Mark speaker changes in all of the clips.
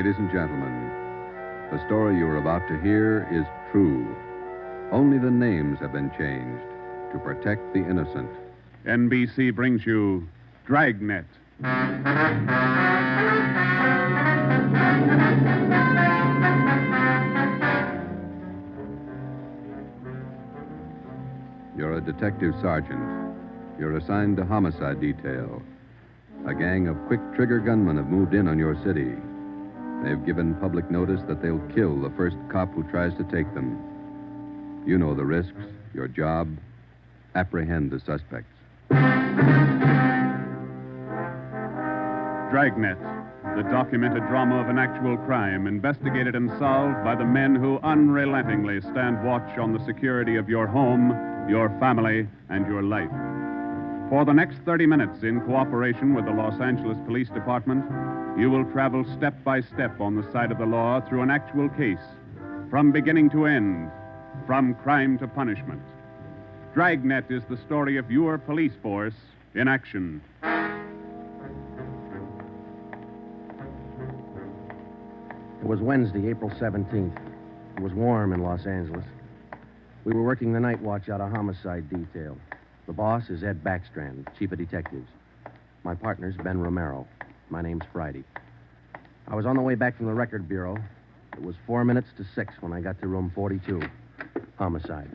Speaker 1: ladies and gentlemen, the story you are about to hear is true. Only the names have been changed to protect the innocent.
Speaker 2: NBC brings you Dragnet.
Speaker 1: You're a detective sergeant. You're assigned to homicide detail. A gang of quick-trigger gunmen have moved in on your city. They've given public notice that they'll kill the first cop who tries to take them. You know the risks. Your job, apprehend the suspects.
Speaker 2: Dragnet, the documented drama of an actual crime, investigated and solved by the men who unrelentingly stand watch on the security of your home, your family, and your life. For the next 30 minutes, in cooperation with the Los Angeles Police Department, you will travel step by step on the side of the law through an actual case, from beginning to end, from crime to punishment. Dragnet is the story of your police force in action.
Speaker 3: It was Wednesday, April 17th. It was warm in Los Angeles. We were working the night watch out of homicide detail. The boss is Ed Backstrand, chief of detectives. My partner's Ben Romero. My name's Friday. I was on the way back from the record bureau. It was 4 minutes to 6 when I got to room 42. Homicide.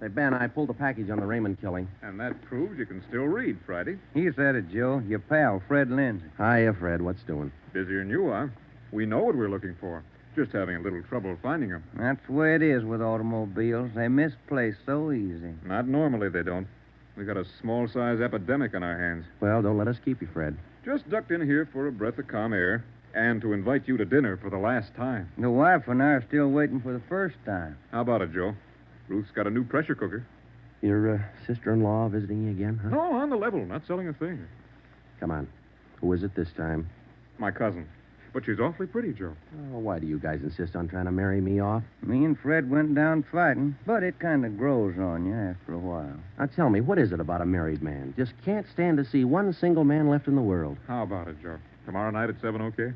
Speaker 3: Hey, Ben, I pulled a package on the Raymond killing.
Speaker 4: And that proves you can still read, Friday.
Speaker 5: He said it, Joe. Your pal, Fred Lindsay.
Speaker 3: Hiya, Fred. What's doing?
Speaker 4: Busier than you are. We know what we're looking for. Just having a little trouble finding them.
Speaker 5: That's the way it is with automobiles. They misplace so easy.
Speaker 4: Not normally, they don't. We got a small-size epidemic on our hands.
Speaker 3: Well, don't let us keep you, Fred.
Speaker 4: Just ducked in here for a breath of calm air and to invite you to dinner for the last time.
Speaker 5: The wife and I are still waiting for the first time.
Speaker 4: How about it, Joe? Ruth's got a new pressure cooker.
Speaker 3: Your sister-in-law visiting you again, huh?
Speaker 4: No, on the level. Not selling a thing.
Speaker 3: Come on. Who is it this time?
Speaker 4: My cousin. But she's awfully pretty, Joe.
Speaker 3: Oh, why do you guys insist on trying to marry me off?
Speaker 5: Me and Fred went down fighting, but it kind of grows on you after a while.
Speaker 3: Now, tell me, what is it about a married man? Just can't stand to see one single man left in the world.
Speaker 4: How about it, Joe? Tomorrow night at 7, okay?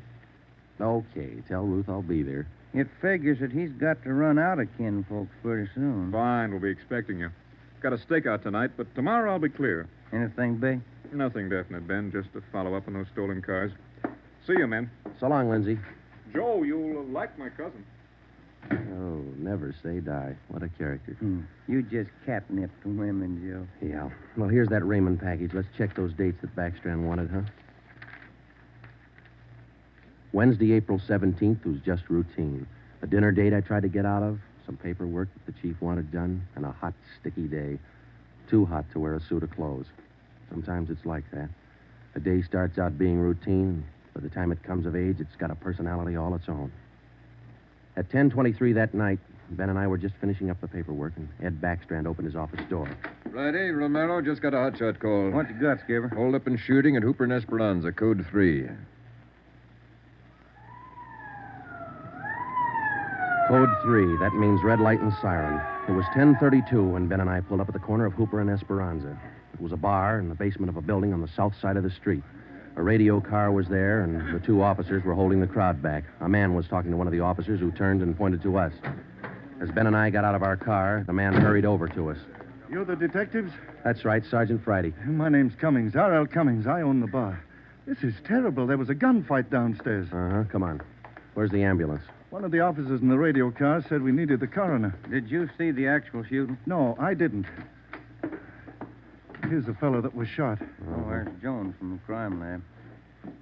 Speaker 3: Okay, tell Ruth I'll be there.
Speaker 5: It figures that he's got to run out of kinfolks pretty soon.
Speaker 4: Fine, we'll be expecting you. Got a stakeout tonight, but tomorrow I'll be clear.
Speaker 5: Anything big?
Speaker 4: Nothing definite, Ben. Just to follow up on those stolen cars. See you, men.
Speaker 3: So long, Lindsay.
Speaker 4: Joe, you'll like my cousin.
Speaker 3: Oh, never say die. What a character.
Speaker 5: You just catnip to women, Joe.
Speaker 3: Yeah. Well, here's that Raymond package. Let's check those dates that Backstrand wanted, huh? Wednesday, April 17th was just routine. A dinner date I tried to get out of, some paperwork that the chief wanted done, and a hot, sticky day. Too hot to wear a suit of clothes. Sometimes it's like that. A day starts out being routine. By the time it comes of age, it's got a personality all its own. At 10:23 that night, Ben and I were just finishing up the paperwork, and Ed Backstrand opened his office door.
Speaker 6: Friday, Romero, just got a hotshot call.
Speaker 5: What you got, Skipper?
Speaker 6: Hold up and shooting at Hooper and Esperanza, code 3.
Speaker 3: Code 3, that means red light and siren. It was 10:32 when Ben and I pulled up at the corner of Hooper and Esperanza. It was a bar in the basement of a building on the south side of the street. A radio car was there, and the two officers were holding the crowd back. A man was talking to one of the officers who turned and pointed to us. As Ben and I got out of our car, the man hurried over to us.
Speaker 7: You're the detectives?
Speaker 3: That's right, Sergeant Friday.
Speaker 7: My name's Cummings, R.L. Cummings. I own the bar. This is terrible. There was a gunfight downstairs.
Speaker 3: Uh-huh, come on. Where's the ambulance?
Speaker 7: One of the officers in the radio car said we needed the coroner.
Speaker 5: Did you see the actual shooting?
Speaker 7: No, I didn't. Here's the fellow that was shot.
Speaker 5: Oh, there's Jones from the crime lab.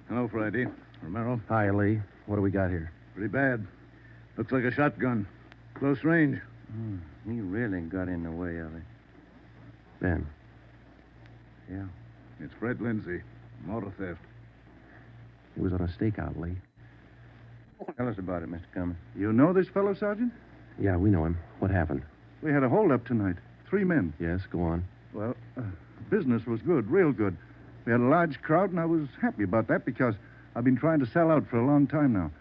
Speaker 8: Hello, Friday. Romero.
Speaker 3: Hi, Lee. What do we got here?
Speaker 8: Pretty bad. Looks like a shotgun. Close range.
Speaker 5: He really got in the way of it.
Speaker 3: Ben.
Speaker 5: Yeah.
Speaker 8: It's Fred Lindsay. Motor theft.
Speaker 3: He was on a stakeout, Lee.
Speaker 5: Tell us about it, Mr. Cummings.
Speaker 7: You know this fellow, Sergeant?
Speaker 3: Yeah, we know him. What happened?
Speaker 7: We had a holdup tonight. 3 men.
Speaker 3: Yes, go on.
Speaker 7: Well, business was good, real good. We had a large crowd, and I was happy about that because I've been trying to sell out for a long time now.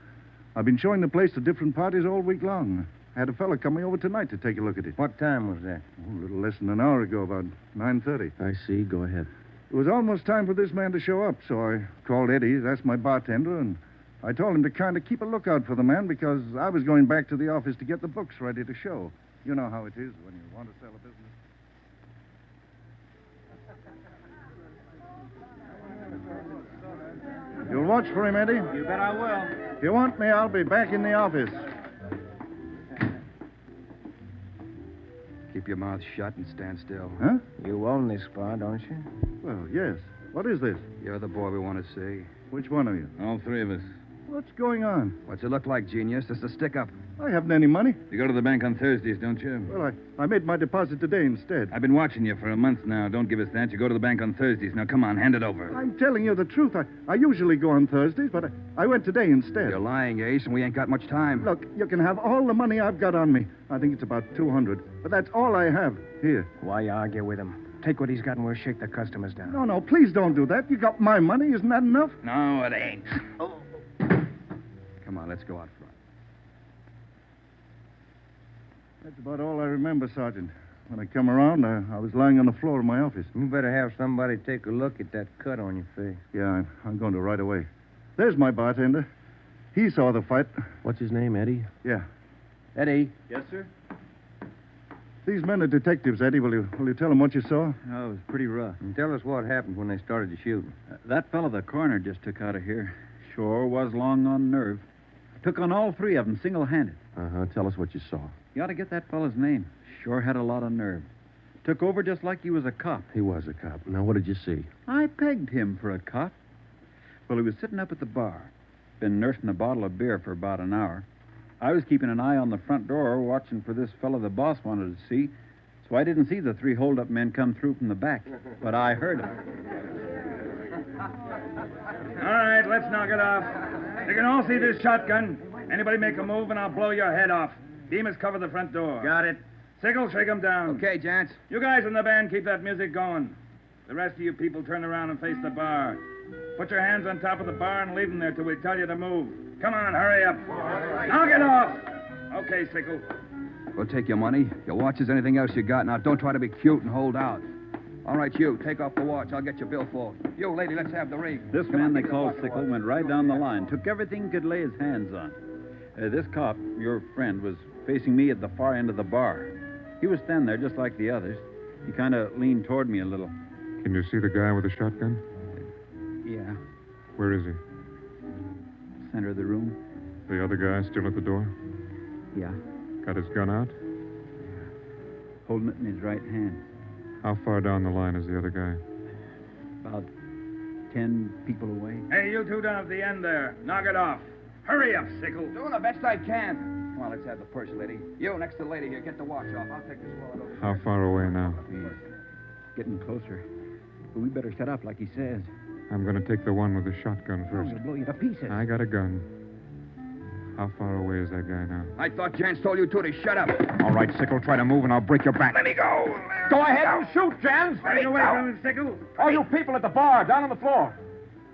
Speaker 7: I've been showing the place to different parties all week long. I had a fellow coming over tonight to take a look at it.
Speaker 5: What time was that?
Speaker 7: Oh, a little less than an hour ago, about 9:30.
Speaker 3: I see. Go ahead.
Speaker 7: It was almost time for this man to show up, so I called Eddie, that's my bartender, and I told him to kind of keep a lookout for the man because I was going back to the office to get the books ready to show. You know how it is when you want to sell a business. You'll watch for him, Eddie?
Speaker 8: You bet I will.
Speaker 7: If you want me, I'll be back in the office.
Speaker 8: Keep your mouth shut and stand still.
Speaker 7: Huh?
Speaker 5: You own this bar, don't you?
Speaker 7: Well, yes. What is this?
Speaker 8: You're the boy we want to see.
Speaker 7: Which one of you?
Speaker 8: All three of us.
Speaker 7: What's going on?
Speaker 8: What's it look like, genius? Just a stick-up.
Speaker 7: I haven't any money.
Speaker 8: You go to the bank on Thursdays, don't you?
Speaker 7: Well, I made my deposit today instead.
Speaker 8: I've been watching you for a month now. Don't give us that. You go to the bank on Thursdays. Now, come on, hand it over.
Speaker 7: I'm telling you the truth. I usually go on Thursdays, but I went today instead.
Speaker 8: You're lying, Ace, and we ain't got much time.
Speaker 7: Look, you can have all the money I've got on me. I think it's about 200. But that's all I have. Here.
Speaker 5: Why argue with him? Take what he's got and we'll shake the customers down.
Speaker 7: No, please don't do that. You got my money. Isn't that enough?
Speaker 8: No, it ain't. Come on, let's go out front.
Speaker 7: That's about all I remember, Sergeant. When I come around, I was lying on the floor of my office.
Speaker 5: You better have somebody take a look at that cut on your face.
Speaker 7: Yeah, I'm going to right away. There's my bartender. He saw the fight.
Speaker 3: What's his name, Eddie?
Speaker 7: Yeah.
Speaker 3: Eddie.
Speaker 2: Yes, sir?
Speaker 7: These men are detectives, Eddie. Will you tell them what you saw?
Speaker 9: Oh, it was pretty rough.
Speaker 5: And tell us what happened when they started the shooting.
Speaker 9: That fellow the coroner just took out of here sure was long on nerve. Took on all three of them single-handed.
Speaker 3: Uh-huh. Tell us what you saw.
Speaker 9: You ought to get that fellow's name. Sure had a lot of nerve. Took over just like he was a cop.
Speaker 3: He was a cop. Now, what did you see?
Speaker 9: I pegged him for a cop. Well, he was sitting up at the bar. Been nursing a bottle of beer for about an hour. I was keeping an eye on the front door, watching for this fellow the boss wanted to see. So I didn't see the three hold-up men come through from the back. But I heard them.
Speaker 8: All right, let's knock it off. You can all see this shotgun. Anybody make a move, and I'll blow your head off. Demas, cover the front door.
Speaker 9: Got it.
Speaker 8: Sickle, shake him down.
Speaker 9: Okay, gents.
Speaker 8: You guys in the band, keep that music going. The rest of you people turn around and face the bar. Put your hands on top of the bar and leave them there till we tell you to move. Come on, hurry up. Knock it off. Okay, Sickle.
Speaker 9: We'll take your money, your watches, anything else you got. Now, don't try to be cute and hold out. All right, you, take off the watch. I'll get your billfold. You, lady, let's have the ring.
Speaker 10: This
Speaker 9: Come
Speaker 10: man
Speaker 9: on,
Speaker 10: they
Speaker 9: give me the
Speaker 10: called
Speaker 9: pocket
Speaker 10: Sickle
Speaker 9: watch.
Speaker 10: went right down the line, took everything he could lay his hands on. This cop, your friend, was facing me at the far end of the bar. He was standing there just like the others. He kind of leaned toward me a little.
Speaker 2: Can you see the guy with the shotgun?
Speaker 10: Yeah,
Speaker 2: Where is he?
Speaker 10: center of the room.
Speaker 2: The other guy still at the door?
Speaker 10: Yeah,
Speaker 2: Got his gun out?
Speaker 10: holding it in his right hand.
Speaker 2: How far down the line is the other guy?
Speaker 10: About 10 people away.
Speaker 8: Hey, you two down at the end there. Knock it off. Hurry up, Sickle.
Speaker 9: Doing the best I can. Come on, let's have the purse, lady. You, next to the lady here, get the watch off. I'll take this wallet over.
Speaker 2: How far away now?
Speaker 10: Getting closer. But we better set up like he says.
Speaker 2: I'm going to take the one with the shotgun
Speaker 10: Oh,
Speaker 2: first.
Speaker 10: he'll blow you to pieces.
Speaker 2: I got a gun. How far away is that guy now?
Speaker 9: I thought Jans told you two to shut up.
Speaker 2: All right, Sickle, try to move and I'll break your back.
Speaker 9: Let me go. Go ahead and shoot, Jans.
Speaker 8: Stay away from him, Sickle.
Speaker 2: All you people at the bar, down on the floor.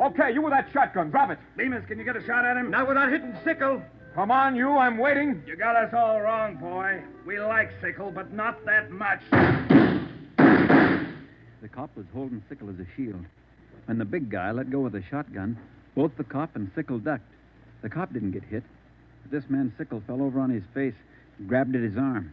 Speaker 2: Okay, you with that shotgun, drop it.
Speaker 8: Demas, can you get a shot at him?
Speaker 2: Not without hitting Sickle. Come on, you, I'm waiting.
Speaker 8: You got us all wrong, boy. We like Sickle, but not that much.
Speaker 10: The cop was holding Sickle as a shield. When the big guy let go of the shotgun, both the cop and Sickle ducked. The cop didn't get hit. But this man Sickle fell over on his face, grabbed at his arm.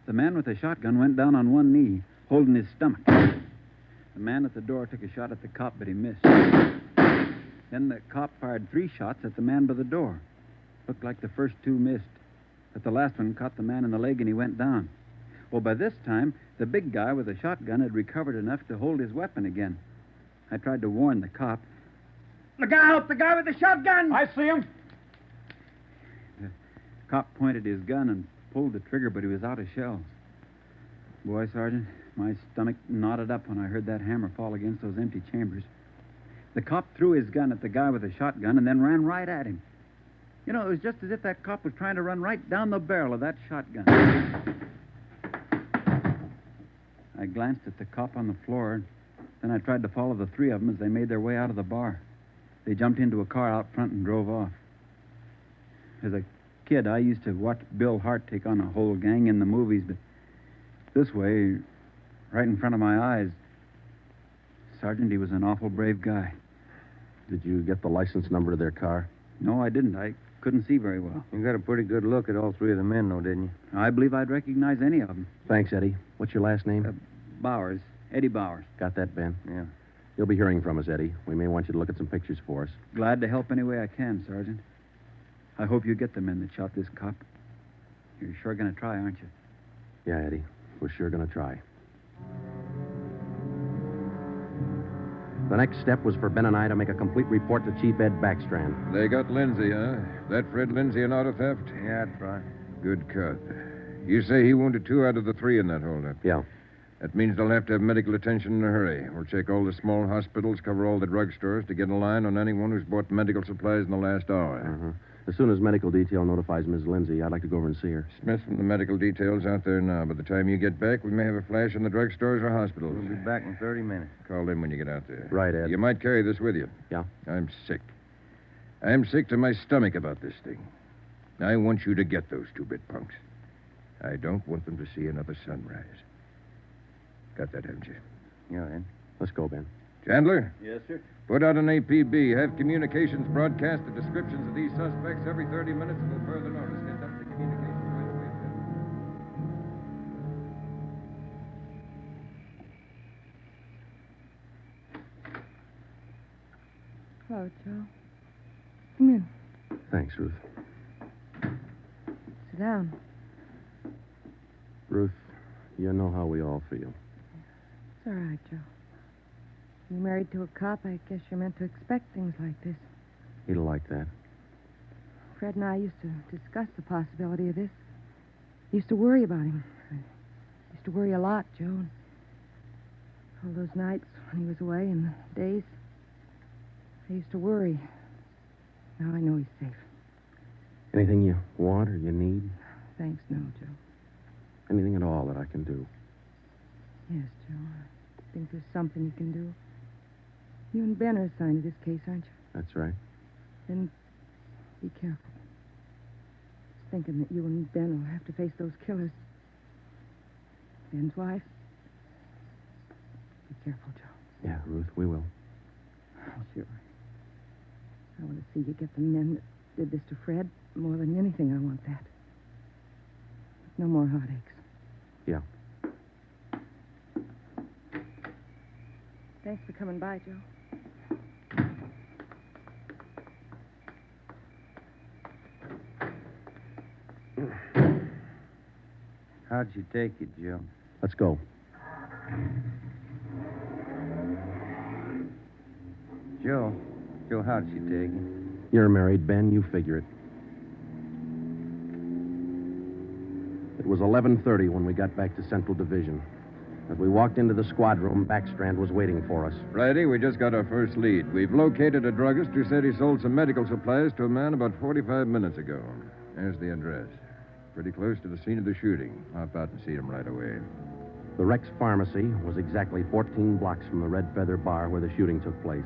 Speaker 10: The man with the shotgun went down on one knee, holding his stomach. The man at the door took a shot at the cop, but he missed. Then the cop fired 3 shots at the man by the door. Looked like the first 2 missed, but the last one caught the man in the leg and he went down. Well, by this time, the big guy with the shotgun had recovered enough to hold his weapon again. I tried to warn the cop.
Speaker 8: Look out! The guy with the shotgun!
Speaker 2: I see him.
Speaker 10: The cop pointed his gun and pulled the trigger, but he was out of shells. Boy, Sergeant, my stomach knotted up when I heard that hammer fall against those empty chambers. The cop threw his gun at the guy with the shotgun and then ran right at him. You know, it was just as if that cop was trying to run right down the barrel of that shotgun. I glanced at the cop on the floor, then I tried to follow the 3 of them as they made their way out of the bar. They jumped into a car out front and drove off. As a kid, I used to watch Bill Hart take on a whole gang in the movies, but this way, right in front of my eyes, Sergeant, he was an awful brave guy.
Speaker 3: Did you get the license number of their car?
Speaker 10: No, I didn't. I couldn't see very well.
Speaker 5: You got a pretty good look at all three of the men, though, didn't you?
Speaker 10: I believe I'd recognize any of them.
Speaker 3: Thanks, Eddie. What's your last name?
Speaker 10: Bowers. Eddie Bowers.
Speaker 3: Got that, Ben?
Speaker 10: Yeah.
Speaker 3: You'll be hearing from us, Eddie. We may want you to look at some pictures for us.
Speaker 10: Glad to help any way I can, Sergeant. I hope you get the men that shot this cop. You're sure going to try, aren't you?
Speaker 3: Yeah, Eddie. We're sure going to try. The next step was for Ben and I to make a complete report to Chief Ed Backstrand.
Speaker 6: They got Lindsay, huh? That Fred Lindsay an auto theft?
Speaker 5: Yeah, that's right.
Speaker 6: Good cut. You say he wounded 2 out of the 3 in that holdup.
Speaker 3: Yeah.
Speaker 6: That means they'll have to have medical attention in a hurry. We'll check all the small hospitals, cover all the drugstores to get a line on anyone who's bought medical supplies in the last hour.
Speaker 3: Uh-huh. As soon as medical detail notifies Ms. Lindsay, I'd like to go over and see her.
Speaker 6: Smith from the medical detail's out there now. By the time you get back, we may have a flash in the drugstores or hospitals.
Speaker 5: We'll be back in 30 minutes.
Speaker 6: Call in when you get out there.
Speaker 3: Right, Ed.
Speaker 6: You might carry this with you.
Speaker 3: Yeah?
Speaker 6: I'm sick. I'm sick to my stomach about this thing. I want you to get those 2-bit punks. I don't want them to see another sunrise. Got that, haven't you?
Speaker 5: Yeah, Ed.
Speaker 3: Let's go, Ben.
Speaker 6: Chandler?
Speaker 10: Yes, sir.
Speaker 6: Put out an APB. Have communications broadcast the descriptions of these suspects every 30 minutes until further notice. Get that to communications right away, sir.
Speaker 11: Hello, Joe. Come in.
Speaker 3: Thanks, Ruth.
Speaker 11: Sit down.
Speaker 3: Ruth, you know how we all feel.
Speaker 11: It's all right, Joe. You're married to a cop. I guess you're meant to expect things like this.
Speaker 3: He'd like that.
Speaker 11: Fred and I used to discuss the possibility of this. Used to worry about him. I used to worry a lot, Joe. All those nights when he was away and the days, I used to worry. Now I know he's safe.
Speaker 3: Anything you want or you need?
Speaker 11: Thanks, no, Joe.
Speaker 3: Anything at all that I can do?
Speaker 11: Yes, Joe. I think there's something you can do. You and Ben are assigned to this case, aren't you?
Speaker 3: That's right.
Speaker 11: Then be careful. Just thinking that you and Ben will have to face those killers. Ben's wife. Be careful, Joe.
Speaker 3: Yeah, Ruth, we will.
Speaker 11: Sure. I want to see you get the men that did this to Fred. More than anything, I want that. No more heartaches.
Speaker 3: Yeah.
Speaker 11: Thanks for coming by, Joe.
Speaker 5: How'd you take it, Joe?
Speaker 3: Let's go.
Speaker 5: Joe, how'd you take it?
Speaker 3: You're married, Ben. You figure it. It was 11:30 when we got back to Central Division. As we walked into the squad room, Backstrand was waiting for us.
Speaker 6: Friday, we just got our first lead. We've located a druggist who said he sold some medical supplies to a man about 45 minutes ago. There's the address. Pretty close to the scene of the shooting. Hop out and see him right away.
Speaker 3: The Rex Pharmacy was exactly 14 blocks from the Red Feather Bar where the shooting took place.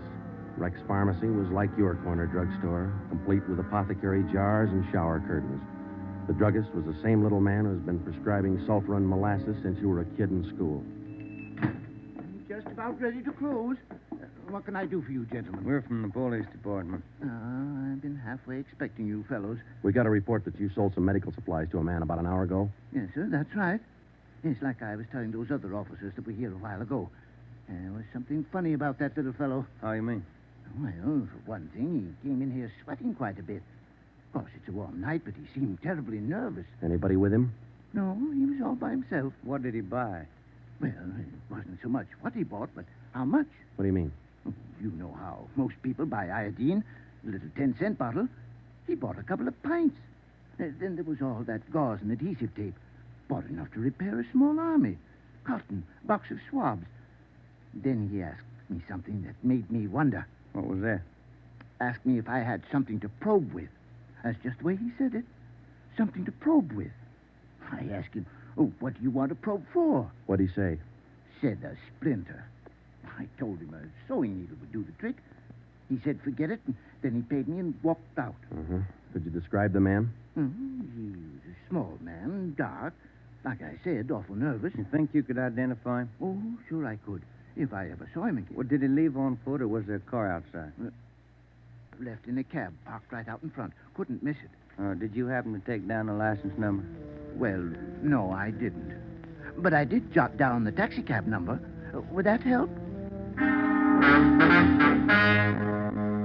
Speaker 3: Rex Pharmacy was like your corner drugstore, complete with apothecary jars and shower curtains. The druggist was the same little man who's been prescribing sulfur and molasses since you were a kid in school.
Speaker 12: I'm just about ready to close. What can I do for you, gentlemen?
Speaker 5: We're from the police department.
Speaker 12: I've been halfway expecting you fellows.
Speaker 3: We got a report that you sold some medical supplies to a man about an hour ago.
Speaker 12: Yes, sir, that's right. It's like I was telling those other officers that were here a while ago. There was something funny about that little fellow.
Speaker 5: How you mean?
Speaker 12: Well, for one thing, he came in here sweating quite a bit. Of course, it's a warm night, but he seemed terribly nervous.
Speaker 3: Anybody with him?
Speaker 12: No, he was all by himself.
Speaker 5: What did he buy?
Speaker 12: Well, it wasn't so much what he bought, but how much.
Speaker 3: What do you mean?
Speaker 12: You know how most people buy iodine, a little 10-cent bottle. He bought a couple of pints. Then there was all that gauze and adhesive tape. Bought enough to repair a small army. Cotton, box of swabs. Then he asked me something that made me wonder.
Speaker 5: What was that?
Speaker 12: Asked me if I had something to probe with. That's just the way he said it. Something to probe with. I asked him, what do you want to probe for?
Speaker 3: What'd he say?
Speaker 12: Said a splinter. I told him a sewing needle would do the trick. He said, forget it, and then he paid me and walked out.
Speaker 3: Uh-huh. Could you describe the man?
Speaker 12: He was a small man, dark. Like I said, awful nervous.
Speaker 5: You think you could identify him?
Speaker 12: Oh, sure I could, if I ever saw him again.
Speaker 5: Well, did he leave on foot, or was there a car outside?
Speaker 12: Left in a cab, parked right out in front. Couldn't miss it.
Speaker 5: Did you happen to take down the license number?
Speaker 12: Well, no, I didn't. But I did jot down the taxicab number. Would that help?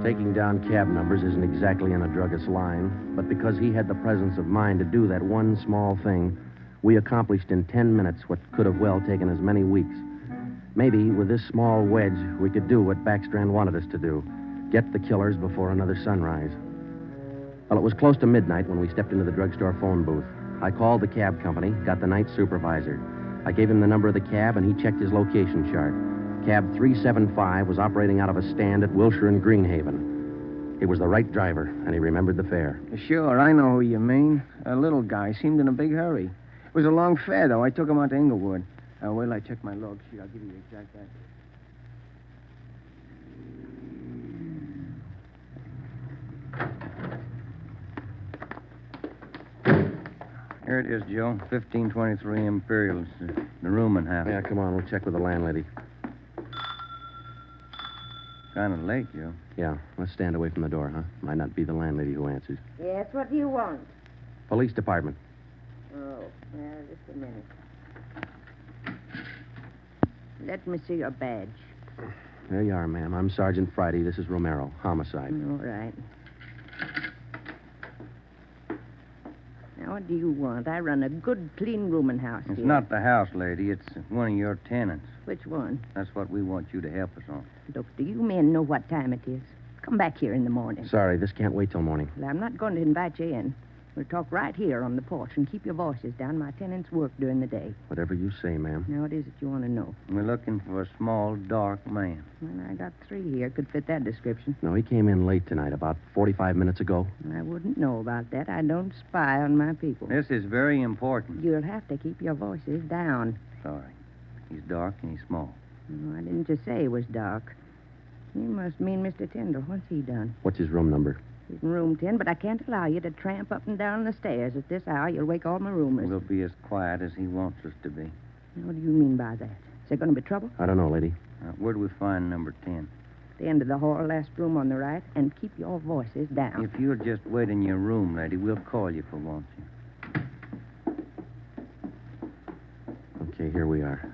Speaker 3: Taking down cab numbers isn't exactly in a druggist's line, but because he had the presence of mind to do that one small thing, we accomplished in 10 minutes what could have well taken as many weeks. Maybe with this small wedge, we could do what Backstrand wanted us to do. Get the killers before another sunrise. Well, it was close to midnight when we stepped into the drugstore phone booth. I called the cab company, got the night supervisor. I gave him the number of the cab, and he checked his location chart. Cab 375 was operating out of a stand at Wilshire and Greenhaven. He was the right driver, and he remembered the fare.
Speaker 5: Sure, I know who you mean. A little guy. Seemed in a big hurry. It was a long fare, though. I took him out to Inglewood. Wait till I check my log sheet. I'll give you the exact address. Here it is, Joe. 1523 Imperial. It's the rooming house.
Speaker 3: Yeah, come on. We'll check with the landlady.
Speaker 5: Kind of late, Joe.
Speaker 3: Yeah, let's stand away from the door, huh? Might not be the landlady who answers.
Speaker 11: Yes, what do you want?
Speaker 3: Police department.
Speaker 11: Oh, well, just a minute. Let me see your badge.
Speaker 3: There you are, ma'am. I'm Sergeant Friday. This is Romero. Homicide.
Speaker 11: All right. Now, what do you want? I run a good, clean rooming house
Speaker 5: It's
Speaker 11: here.
Speaker 5: not the house, lady. It's one of your tenants.
Speaker 11: Which one?
Speaker 5: That's what we want you to help us on.
Speaker 11: Look, do you men know what time it is? Come back here in the morning.
Speaker 3: Sorry, this can't wait till morning.
Speaker 11: Well, I'm not going to invite you in. We'll talk right here on the porch and keep your voices down. My tenants work during the day.
Speaker 3: Whatever you say, ma'am.
Speaker 11: Now, what is it you want to know?
Speaker 5: We're looking for a small, dark man.
Speaker 11: Well, I got 3 here. Could fit that description.
Speaker 3: No, he came in late tonight, about 45 minutes ago.
Speaker 11: I wouldn't know about that. I don't spy on my people.
Speaker 5: This is very important.
Speaker 11: You'll have to keep your voices down.
Speaker 5: Sorry. He's dark and he's small.
Speaker 11: Oh, I didn't just say he was dark. You must mean Mr. Tyndall. What's he done?
Speaker 3: What's his room number?
Speaker 11: He's in room 10, but I can't allow you to tramp up and down the stairs at this hour. You'll wake all my roomers.
Speaker 5: We'll be as quiet as he wants us to be.
Speaker 11: Now, what do you mean by that? Is there going to be trouble?
Speaker 3: I don't know, lady.
Speaker 5: Where do we find number 10?
Speaker 11: The end of the hall, last room on the right, and keep your voices down.
Speaker 5: If you'll just wait in your room, lady, we'll call you if we want you.
Speaker 3: Okay, here we are.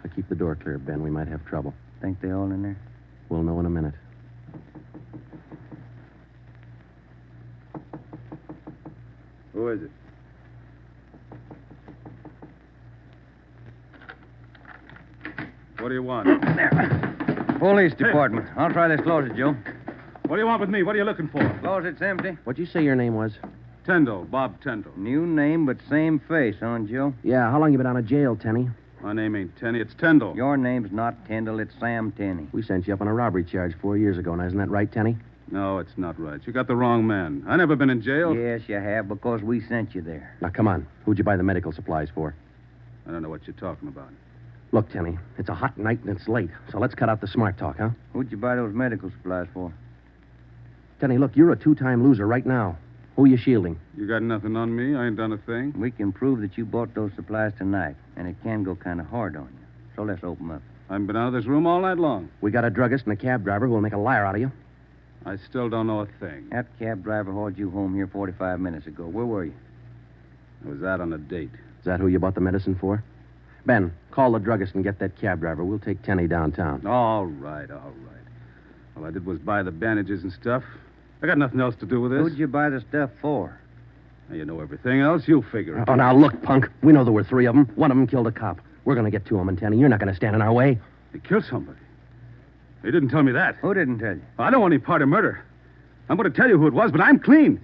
Speaker 3: If I keep the door clear, Ben, we might have trouble.
Speaker 5: Think they all in there?
Speaker 3: We'll know in a minute.
Speaker 2: Who is it? What do you want?
Speaker 5: Police department. I'll try this closet, Joe.
Speaker 2: What do you want with me? What are you looking for?
Speaker 5: Closet's empty.
Speaker 3: What'd you say your name was?
Speaker 2: Tyndall, Bob Tyndall.
Speaker 5: New name, but same face, huh, Joe?
Speaker 3: Yeah, how long you been out of jail, Tenny?
Speaker 2: My name ain't Tenney, it's Tyndall.
Speaker 5: Your name's not Tyndall, it's Sam Tenney.
Speaker 3: We sent you up on a robbery charge 4 years ago. Now, isn't that right, Tenny?
Speaker 2: No, it's not right. You got the wrong man. I never been in jail.
Speaker 5: Yes, you have, because we sent you there.
Speaker 3: Now, come on. Who'd you buy the medical supplies for?
Speaker 2: I don't know what you're talking about.
Speaker 3: Look, Tenny, it's a hot night and it's late, so let's cut out the smart talk, huh?
Speaker 5: Who'd you buy those medical supplies for?
Speaker 3: Tenny, look, you're a 2-time loser right now. Who are you shielding?
Speaker 2: You got nothing on me. I ain't done a thing.
Speaker 5: We can prove that you bought those supplies tonight, and it can go kind of hard on you. So let's open up.
Speaker 2: I haven't been out of this room all night long.
Speaker 3: We got a druggist and a cab driver who will make a liar out of you.
Speaker 2: I still don't know a thing.
Speaker 5: That cab driver hauled you home here 45 minutes ago. Where were you?
Speaker 2: I was out on a date.
Speaker 3: Is that who you bought the medicine for? Ben, call the druggist and get that cab driver. We'll take Tenny downtown.
Speaker 2: All right. All I did was buy the bandages and stuff. I got nothing else to do with this.
Speaker 5: Who'd you buy the stuff for?
Speaker 2: Now, you know everything else. You figure it.
Speaker 3: Oh, now, look, punk. We know there were 3 of them. One of them killed a cop. We're going to get to them, and Tenny, you're not going to stand in our way.
Speaker 2: They killed somebody. They didn't tell me that.
Speaker 5: Who didn't tell you?
Speaker 2: I don't want any part of murder. I'm going to tell you who it was, but I'm clean.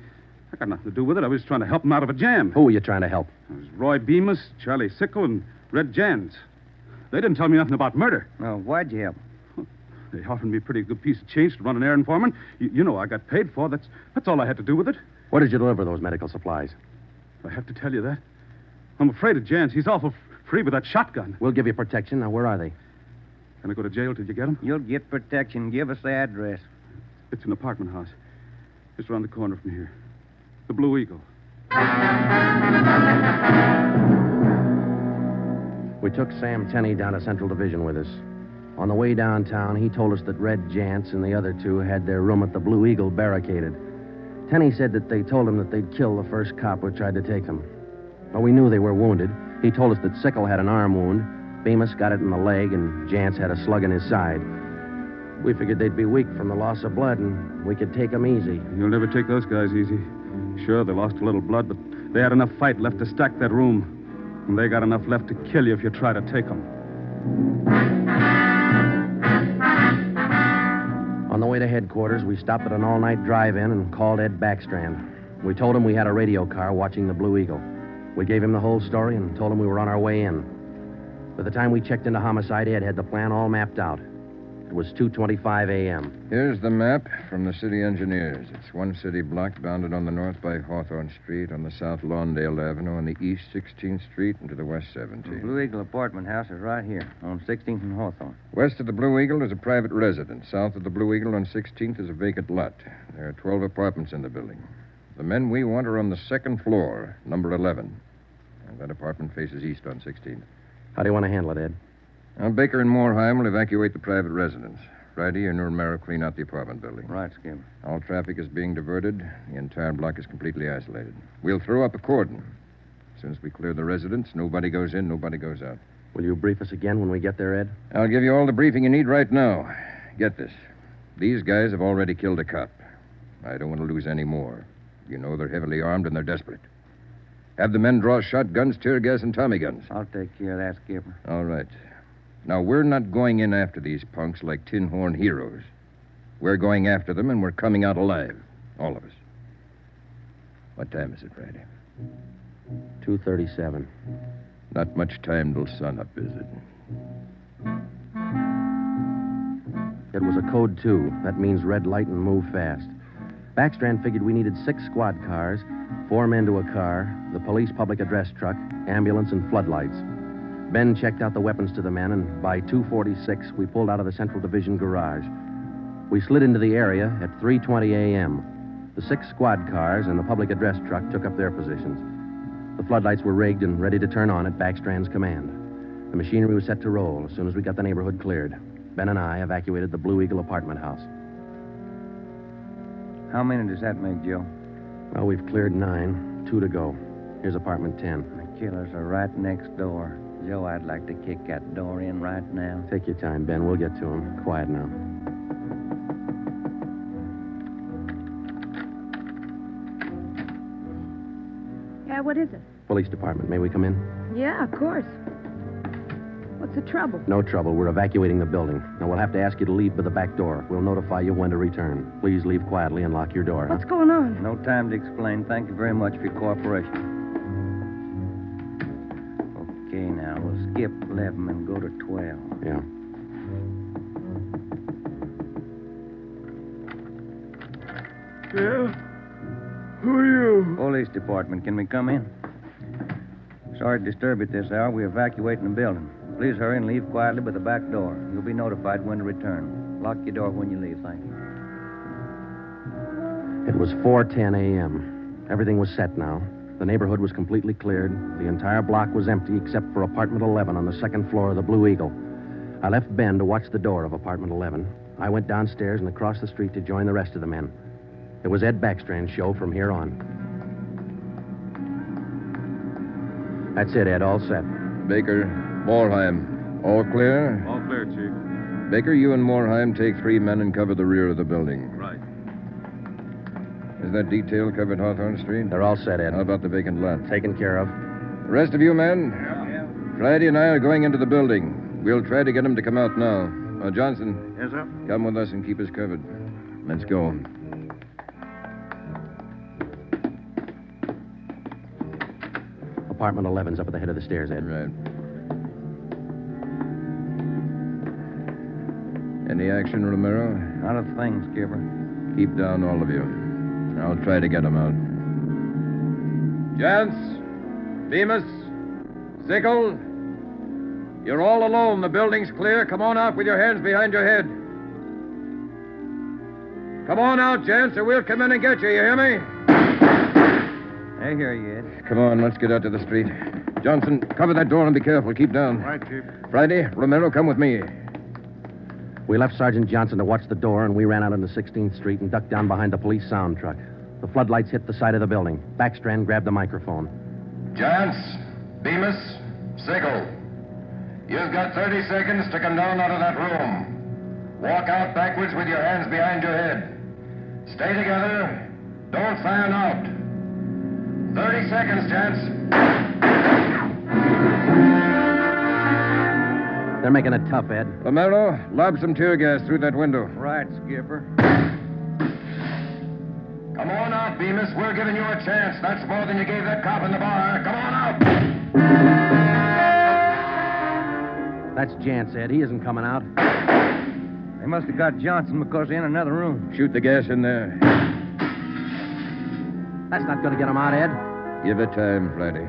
Speaker 2: I got nothing to do with it. I was trying to help them out of a jam.
Speaker 3: Who were you trying to help?
Speaker 2: It was Roy Bemis, Charlie Sickle, and Red Jans. They didn't tell me nothing about murder.
Speaker 5: Oh, why'd you help?
Speaker 2: They offered me a pretty good piece of change to run an errand for them. You know I got paid for. That's all I had to do with it.
Speaker 3: Where did you deliver those medical supplies?
Speaker 2: I have to tell you that. I'm afraid of Jans. He's awful free with that shotgun.
Speaker 3: We'll give you protection. Now, where are they?
Speaker 2: Can I go to jail till you get them?
Speaker 5: You'll get protection. Give us the address.
Speaker 2: It's an apartment house. Just around the corner from here. The Blue Eagle. We
Speaker 3: took Sam Tenney down to Central Division with us. On the way downtown, he told us that Red Jantz and the other two had their room at the Blue Eagle barricaded. Tenny said that they told him that they'd kill the first cop who tried to take them. Well, we knew they were wounded. He told us that Sickle had an arm wound, Bemis got it in the leg, and Jantz had a slug in his side. We figured they'd be weak from the loss of blood, and we could take them easy.
Speaker 13: You'll never take those guys easy. Sure, they lost a little blood, but they had enough fight left to stack that room. And they got enough left to kill you if you try to take them.
Speaker 3: On the way to headquarters, we stopped at an all-night drive-in and called Ed Backstrand. We told him we had a radio car watching the Blue Eagle. We gave him the whole story and told him we were on our way in. By the time we checked into homicide, Ed had the plan all mapped out. It was 2:25 a.m.
Speaker 6: Here's the map from the city engineers. It's one city block bounded on the north by Hawthorne Street, on the south Lawndale Avenue, on the east 16th Street, and to the west 17th.
Speaker 5: The Blue Eagle apartment house is right here, on 16th and Hawthorne.
Speaker 6: West of the Blue Eagle is a private residence. South of the Blue Eagle on 16th is a vacant lot. There are 12 apartments in the building. The men we want are on the second floor, number 11. And that apartment faces east on 16th.
Speaker 3: How do you want to handle it, Ed?
Speaker 6: Now, Baker and Moorheim will evacuate the private residence. Friday, you and Romero clean out the apartment building.
Speaker 5: Right, Skip.
Speaker 6: All traffic is being diverted. The entire block is completely isolated. We'll throw up a cordon. As soon as we clear the residence, nobody goes in, nobody goes out.
Speaker 3: Will you brief us again when we get there, Ed?
Speaker 6: I'll give you all the briefing you need right now. Get this. These guys have already killed a cop. I don't want to lose any more. You know they're heavily armed and they're desperate. Have the men draw shotguns, tear gas, and Tommy guns.
Speaker 5: I'll take care of that, Skipper.
Speaker 6: All right. Now, we're not going in after these punks like tin horn heroes. We're going after them, and we're coming out alive. All of us. What time is it, Friday?
Speaker 3: 2:37.
Speaker 6: Not much time till sunup, is it?
Speaker 3: It was a code 2. That means red light and move fast. Backstrand figured we needed 6 squad cars, 4 men to a car, the police public address truck, ambulance, and floodlights. Ben checked out the weapons to the men, and by 2:46, we pulled out of the Central Division garage. We slid into the area at 3:20 a.m. The 6 squad cars and the public address truck took up their positions. The floodlights were rigged and ready to turn on at Backstrand's command. The machinery was set to roll as soon as we got the neighborhood cleared. Ben and I evacuated the Blue Eagle apartment house.
Speaker 5: How many does that make, Joe?
Speaker 3: Well, we've cleared 9. 2 to go. Here's apartment 10.
Speaker 5: The killers are right next door. Joe, I'd like to kick that door in right now.
Speaker 3: Take your time, Ben. We'll get to him. Quiet now.
Speaker 11: Yeah, what is it?
Speaker 3: Police department. May we come in?
Speaker 11: Yeah, of course. What's the trouble?
Speaker 3: No trouble. We're evacuating the building. Now, we'll have to ask you to leave by the back door. We'll notify you when to return. Please leave quietly and lock your door.
Speaker 11: What's going on?
Speaker 5: No time to explain. Thank you very much for your cooperation. Okay, now, we'll skip 11 and go to 12.
Speaker 3: Yeah.
Speaker 5: Yeah? Who are you? Police department. Can we come in? Sorry to disturb you at this hour. We're evacuating the building. Please hurry and leave quietly by the back door. You'll be notified when to return. Lock your door when you leave. Thank you.
Speaker 3: It was 4:10 a.m. Everything was set now. The neighborhood was completely cleared. The entire block was empty except for apartment 11 on the second floor of the Blue Eagle. I left Ben to watch the door of apartment 11. I went downstairs and across the street to join the rest of the men. It was Ed Backstrand's show from here on. That's it, Ed. All set.
Speaker 6: Baker, Moorheim, all clear?
Speaker 13: All clear, Chief.
Speaker 6: Baker, you and Moorheim take 3 men and cover the rear of the building.
Speaker 13: Right.
Speaker 6: Is that detail covered Hawthorne Street?
Speaker 3: They're all set, Ed.
Speaker 6: How about the vacant lot?
Speaker 3: Taken care of.
Speaker 6: The rest of you men? Yeah. Friday and I are going into the building. We'll try to get them to come out now. Johnson.
Speaker 7: Yes, sir?
Speaker 6: Come with us and keep us covered. Let's go.
Speaker 3: Apartment 11's up at the head of the stairs, Ed.
Speaker 6: Right. Any action, Romero?
Speaker 5: Not a thing, Skipper.
Speaker 6: Keep down, all of you. I'll try to get them out. Jantz, Bemis, Sickle, you're all alone. The building's clear. Come on out with your hands behind your head. Come on out, Jantz, or we'll come in and get you. You hear me?
Speaker 5: I hear you, Ed.
Speaker 6: Come on, let's get out to the street. Johnson, cover that door and be careful. Keep down.
Speaker 7: Right, Chief.
Speaker 6: Friday, Romero, come with me.
Speaker 3: We left Sergeant Johnson to watch the door, and we ran out into 16th Street and ducked down behind the police sound truck. The floodlights hit the side of the building. Backstrand grabbed the microphone.
Speaker 6: Jance, Bemis, Sigel. You've got 30 seconds to come down out of that room. Walk out backwards with your hands behind your head. Stay together. Don't fan out. 30 seconds, Jance.
Speaker 3: They're making it tough, Ed.
Speaker 6: Romero, lob some tear gas through that window.
Speaker 5: Right, Skipper.
Speaker 6: Come on out, Bemis. We're giving you a chance. That's more than you gave that cop in the bar. Come on out.
Speaker 3: That's Jance, Ed. He isn't coming out.
Speaker 5: They must have got Johnson because they're in another room.
Speaker 6: Shoot the gas in there.
Speaker 3: That's not going to get him out, Ed.
Speaker 6: Give it time, Friday.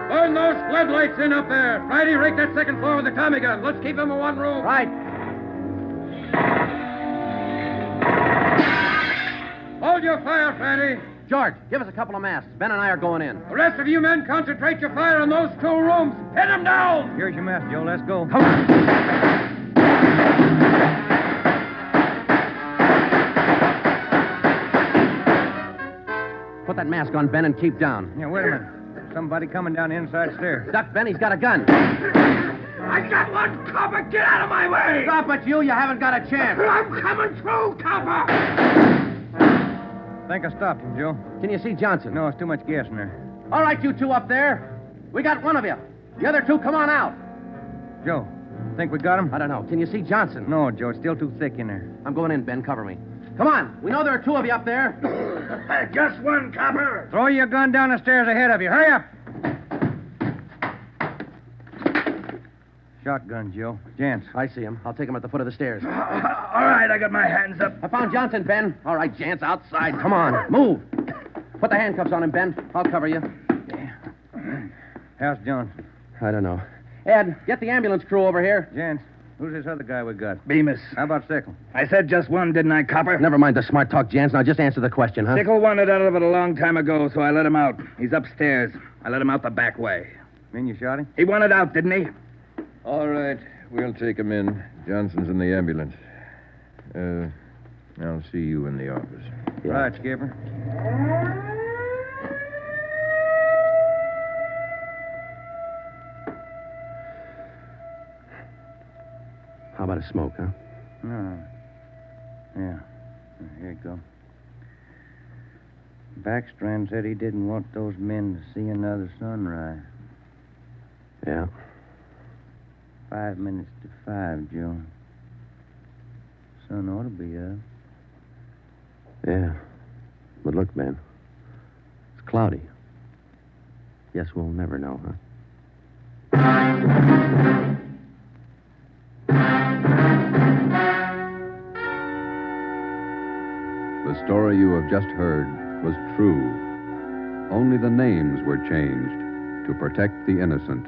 Speaker 14: Burn those floodlights in up there. Friday, rake that second floor with the Tommy gun. Let's keep them in one room.
Speaker 3: Right.
Speaker 14: Hold your fire, Friday.
Speaker 3: George, give us a couple of masks. Ben and I are going in.
Speaker 14: The rest of you men concentrate your fire on those two rooms. Pin them down.
Speaker 5: Here's your mess, Joe. Let's go.
Speaker 3: Come on. Put that mask on, Ben, and keep down.
Speaker 5: Yeah, wait a minute. Somebody coming down the inside stairs.
Speaker 3: Duck, Ben. He's got a gun.
Speaker 14: I got one, copper. Get out of my way.
Speaker 3: Stop it, you. You haven't got a chance.
Speaker 14: I'm coming through, copper.
Speaker 5: I think I stopped him, Joe.
Speaker 3: Can you see Johnson?
Speaker 5: No, it's too much gas in there.
Speaker 3: All right, you two up there. We got one of you. The other two, come on out.
Speaker 5: Joe, think we got him?
Speaker 3: I don't know. Can you see Johnson?
Speaker 5: No, Joe. It's still too thick in there.
Speaker 3: I'm going in, Ben. Cover me. Come on. We know there are two of you up there.
Speaker 14: Just one, copper.
Speaker 5: Throw your gun down the stairs ahead of you. Hurry up. Shotgun, Joe. Jance.
Speaker 3: I see him. I'll take him at the foot of the stairs.
Speaker 8: All right, I got my hands up.
Speaker 3: I found Johnson, Ben. All right, Jance, outside. Come on. Move. Put the handcuffs on him, Ben. I'll cover you.
Speaker 5: How's Johnson?
Speaker 3: I don't know. Ed, get the ambulance crew over here.
Speaker 5: Jance, who's this other guy we got?
Speaker 8: Bemis.
Speaker 5: How about Sickle?
Speaker 8: I said just one, didn't I, copper?
Speaker 3: Never mind the smart talk, Jance. Now just answer the question, huh?
Speaker 8: Sickle wanted out of it a long time ago, so I let him out. He's upstairs. I let him out the back way.
Speaker 5: Mean you shot him?
Speaker 8: He wanted out, didn't he?
Speaker 6: All right. We'll take him in. Johnson's in the ambulance. I'll see you in the office.
Speaker 5: Yeah. Right, Skipper.
Speaker 3: How about a smoke, huh?
Speaker 5: No. Yeah. Here you go. Backstrand said he didn't want those men to see another sunrise.
Speaker 3: Yeah.
Speaker 5: 5 minutes to 5, Joe. Sun ought to be up.
Speaker 3: Yeah. But look, Ben. It's cloudy. Guess we'll never know, huh?
Speaker 1: The story you have just heard was true. Only the names were changed to protect the innocent.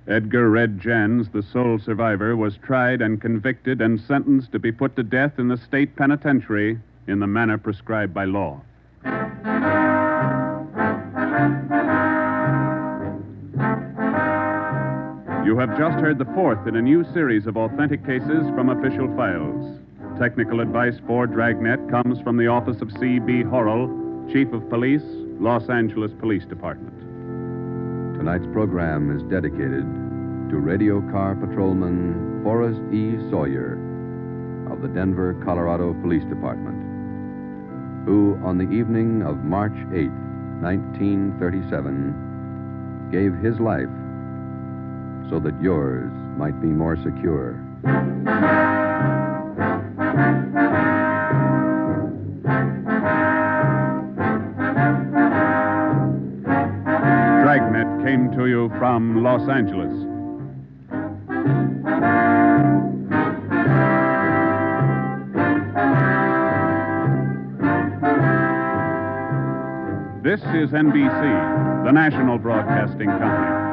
Speaker 2: Edgar Red Jans, the sole survivor, was tried and convicted and sentenced to be put to death in the state penitentiary in the manner prescribed by law. You have just heard the fourth in a new series of authentic cases from official files. Technical advice for Dragnet comes from the office of C.B. Horrell, Chief of Police, Los Angeles Police Department.
Speaker 1: Tonight's program is dedicated to radio car patrolman Forrest E. Sawyer of the Denver, Colorado Police Department, who, on the evening of March 8, 1937, gave his life so that yours might be more secure.
Speaker 2: Dragnet came to you from Los Angeles. This is NBC, the national broadcasting company.